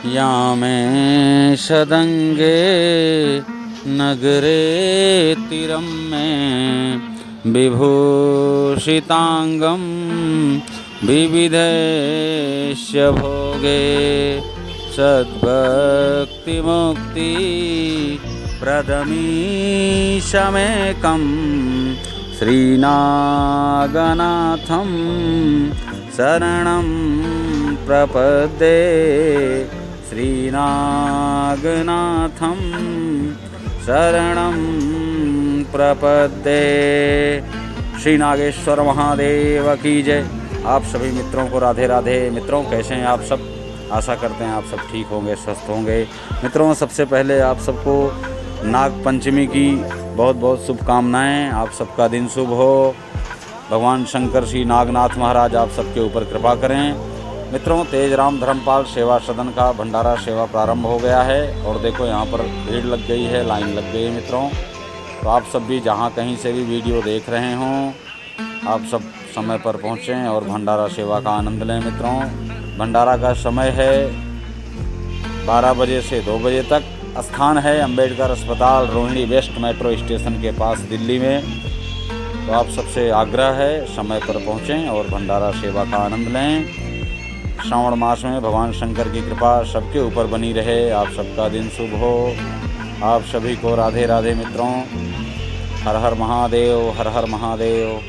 यामे सदंगे नगरे तिरम्मे विभूषितांगं विविधेश्य भोगे सद्भक्ति मुक्ति प्रदमीशमेकं श्रीनागनाथं शरणं प्रपद्ये श्रीनागनाथं शरणं प्रपद्ये। श्री नागेश्वर महादेव की जय। आप सभी मित्रों को राधे राधे। मित्रों कैसे हैं आप सब? आशा करते हैं आप सब ठीक होंगे, स्वस्थ होंगे। मित्रों सबसे पहले आप सबको नाग पंचमी की बहुत बहुत शुभकामनाएं। आप सबका दिन शुभ हो। भगवान शंकर श्री नागनाथ महाराज आप सबके ऊपर कृपा करें। मित्रों तेज राम धर्मपाल सेवा सदन का भंडारा सेवा प्रारंभ हो गया है और देखो यहाँ पर भीड़ लग गई है, लाइन लग गई है। मित्रों तो आप सब भी जहाँ कहीं से भी वीडियो देख रहे हों, आप सब समय पर पहुँचें और भंडारा सेवा का आनंद लें। मित्रों भंडारा का समय है 12 बजे से 2 बजे तक। स्थान है अंबेडकर अस्पताल, रोहिणी वेस्ट मेट्रो स्टेशन के पास, दिल्ली में। तो आप सबसे आग्रह है समय पर पहुँचें और भंडारा सेवा का आनंद लें। श्रावण मास में भगवान शंकर की कृपा सबके ऊपर बनी रहे। आप सबका दिन शुभ हो। आप सभी को राधे राधे। मित्रों हर हर महादेव, हर हर महादेव।